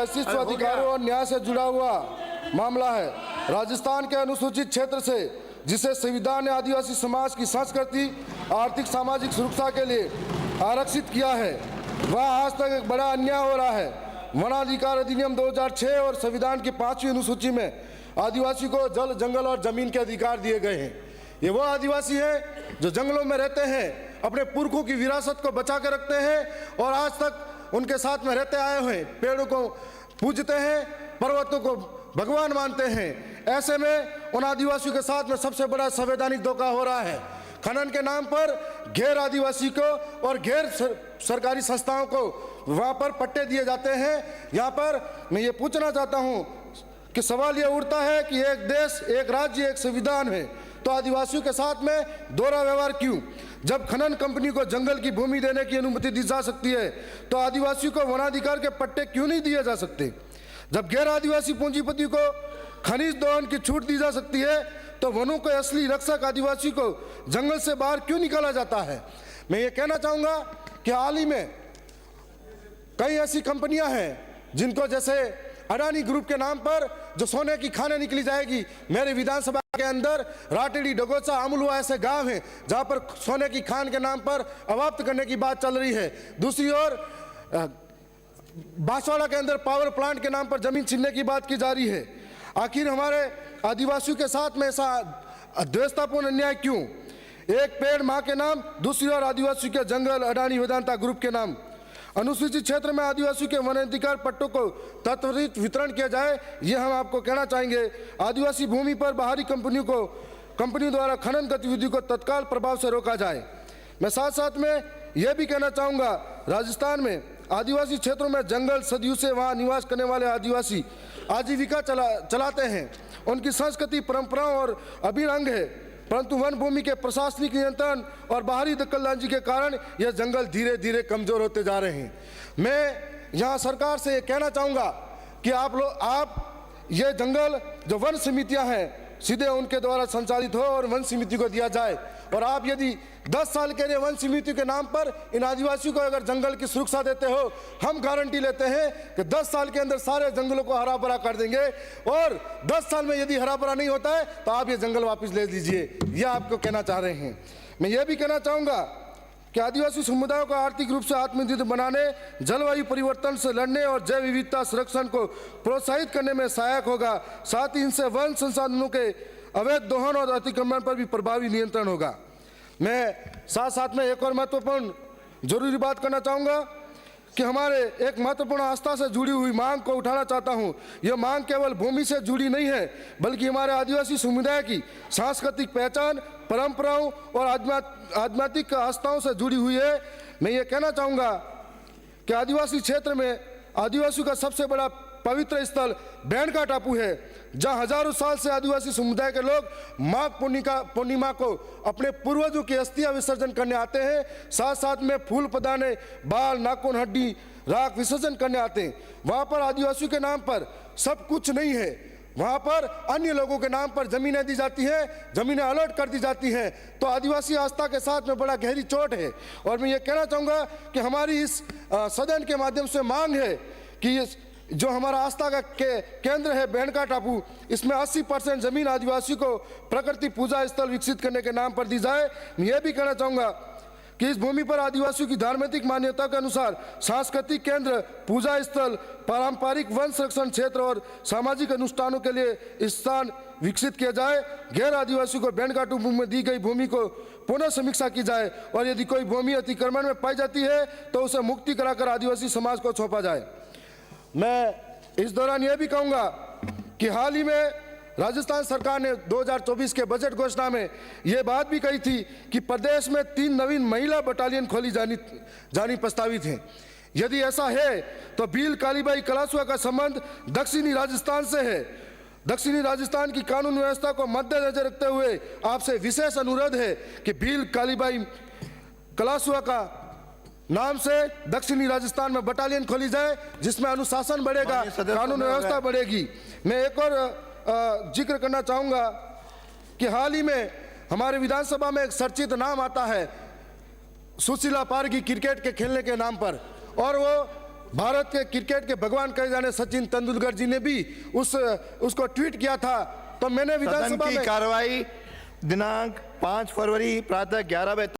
अस्तित्व अधिकारों और न्याय से जुड़ा हुआ मामला है। राजस्थान के अनुसूचित क्षेत्र से जिसे संविधान ने आदिवासी समाज की संस्कृति, आर्थिक सामाजिक सुरक्षा के लिए आरक्षित किया है, वहाँ आज तक एक बड़ा अन्याय हो रहा है। वनाधिकार अधिनियम 2006 और संविधान की 5वीं अनुसूची में आदिवासी को जल, जंगल और जमीन के अधिकार दिए गए हैं। ये वो आदिवासी हैं जो जंगलों में रहते हैं, अपने पुरखों की विरासत को बचा के रखते हैं और आज तक उनके साथ में रहते आए हुए, पेड़ों को पूजते हैं, पर्वतों को भगवान मानते हैं। ऐसे में उन आदिवासियों के साथ में सबसे बड़ा संवैधानिक धोखा हो रहा है। खनन के नाम पर गैर आदिवासी को और गैर सरकारी संस्थाओं को वहाँ पर पट्टे दिए जाते हैं। यहाँ पर मैं ये पूछना चाहता हूँ कि सवाल ये उठता है कि एक देश, एक राज्य, एक संविधान है, तो आदिवासियों के साथ में दोहरा व्यवहार क्यों? जब खनन कंपनी को जंगल की भूमि देने की अनुमति दी जा सकती है तो आदिवासियों को वनाधिकार के पट्टे क्यों नहीं दिए जा सकते? जब गैर आदिवासी पूंजीपति को खनिज दोहन की छूट दी जा सकती है तो वनों के असली रक्षक आदिवासी को जंगल से बाहर क्यों निकाला जाता है? मैं ये कहना चाहूँगा कि हाल ही में कई ऐसी कंपनियां हैं जिनको, जैसे अडानी ग्रुप के नाम पर जो सोने की खानें निकली जाएगी, मेरे विधानसभा के अंदर राटेड़ी, डगोचा, अमलुआ ऐसे गांव हैं जहां पर सोने की खान के नाम पर अवाप्त करने की बात चल रही है। दूसरी ओर बांसवाड़ा के अंदर पावर प्लांट के नाम पर जमीन छीनने की बात की जा रही है। आखिर हमारे आदिवासियों के साथ में ऐसा द्वेषतापूर्ण अन्याय क्यों? एक पेड़ मां के नाम, दूसरी ओर आदिवासियों के जंगल अडानी वेदांता ग्रुप के नाम। अनुसूचित क्षेत्र में आदिवासियों के वनाधिकार पट्टों को त्वरित वितरण किया जाए, ये हम आपको कहना चाहेंगे। आदिवासी भूमि पर बाहरी कंपनियों द्वारा खनन गतिविधि को तत्काल प्रभाव से रोका जाए। मैं साथ साथ में यह भी कहना चाहूँगा, राजस्थान में आदिवासी क्षेत्रों में जंगल सदियों से वहाँ निवास करने वाले आदिवासी आजीविका चलाते हैं। उनकी संस्कृति, परंपराओं और अभिन्न अंग है, परंतु वन भूमि के प्रशासनिक नियंत्रण और बाहरी दखलंदाजी के कारण यह जंगल धीरे धीरे कमजोर होते जा रहे हैं। मैं यहाँ सरकार से ये कहना चाहूँगा कि आप ये जंगल जो वन समितियाँ हैं सीधे उनके द्वारा संचालित हो और वन समिति को दिया जाए। और आप यदि 10 साल के लिए वन समिति के नाम पर इन आदिवासियों को अगर जंगल की सुरक्षा देते हो, हम गारंटी लेते हैं कि 10 साल के अंदर सारे जंगलों को हरा भरा कर देंगे। और 10 साल में यदि हरा भरा नहीं होता है तो आप ये जंगल वापस ले लीजिए, यह आपको कहना चाह रहे हैं। मैं ये भी कहना चाहूँगा कि आदिवासी समुदायों को आर्थिक रूप से आत्मनिर्भर बनाने, जलवायु परिवर्तन से लड़ने और जैव विविधता संरक्षण को प्रोत्साहित करने में सहायक होगा। साथ ही इनसे वन संसाधनों के अवैध दोहन और अतिक्रमण पर भी प्रभावी नियंत्रण होगा। मैं साथ साथ में एक और महत्वपूर्ण जरूरी बात करना चाहूँगा कि हमारे एक महत्वपूर्ण आस्था से जुड़ी हुई मांग को उठाना चाहता हूँ। यह मांग केवल भूमि से जुड़ी नहीं है, बल्कि हमारे आदिवासी समुदाय की सांस्कृतिक पहचान, परंपराओं और आध्यात्मिक आस्थाओं से जुड़ी हुई है। मैं ये कहना चाहूँगा कि आदिवासी क्षेत्र में आदिवासियों का सबसे बड़ा पवित्र स्थल बैंड टापू है, जहाँ हजारों साल से आदिवासी समुदाय के लोग माघ पूर्णिमा को अपने पूर्वजों की अस्थियां विसर्जन करने आते हैं। साथ साथ में फूल पदाने, बाल, नाखून, हड्डी, राख विसर्जन करने आते हैं। वहाँ पर आदिवासियों के नाम पर सब कुछ नहीं है, वहाँ पर अन्य लोगों के नाम पर जमीनें दी जाती हैं, जमीनें अलॉट कर दी जाती हैं। तो आदिवासी आस्था के साथ में बड़ा गहरी चोट है। और मैं ये कहना चाहूँगा कि हमारी इस सदन के माध्यम से मांग है कि जो हमारा आस्था का केंद्र है बैंड टापू, इसमें 80% जमीन आदिवासी को प्रकृति पूजा स्थल विकसित करने के नाम पर दी जाए। मैं ये भी कहना चाहूँगा कि इस भूमि पर आदिवासियों की धार्मिक मान्यता के अनुसार सांस्कृतिक केंद्र, पूजा स्थल, पारंपरिक वन संरक्षण क्षेत्र और सामाजिक अनुष्ठानों के लिए स्थान विकसित किया जाए। गैर आदिवासियों को बैंड टापू में दी गई भूमि को पुनः समीक्षा की जाए और यदि कोई भूमि अतिक्रमण में पाई जाती है तो उसे मुक्ति कराकर आदिवासी समाज को सौंपा जाए। मैं इस दौरान यह भी कहूँगा कि हाल ही में राजस्थान सरकार ने 2024 के बजट घोषणा में यह बात भी कही थी कि प्रदेश में 3 नवीन महिला बटालियन खोली जानी प्रस्तावित हैं। यदि ऐसा है तो भील कालीबाई कलासुआ का संबंध दक्षिणी राजस्थान से है। दक्षिणी राजस्थान की कानून व्यवस्था को मद्देनजर रखते हुए आपसे विशेष अनुरोध है कि भील कालीबाई कलासुआ का नाम से दक्षिणी राजस्थान में बटालियन खोली जाए, जिसमें अनुशासन बढ़ेगा, कानून व्यवस्था बढ़ेगी। मैं एक और जिक्र करना चाहूँगा कि हाल ही में हमारे विधानसभा में एक चर्चित नाम आता है सुशीला पारगी क्रिकेट के खेलने के नाम पर, और वो भारत के क्रिकेट के भगवान कहे जाने सचिन तेंदुलकर जी ने भी उसको ट्वीट किया था। तो मैंने सदन विधानसभा की में कार्रवाई दिनांक 5 फरवरी प्रातः 11 बजे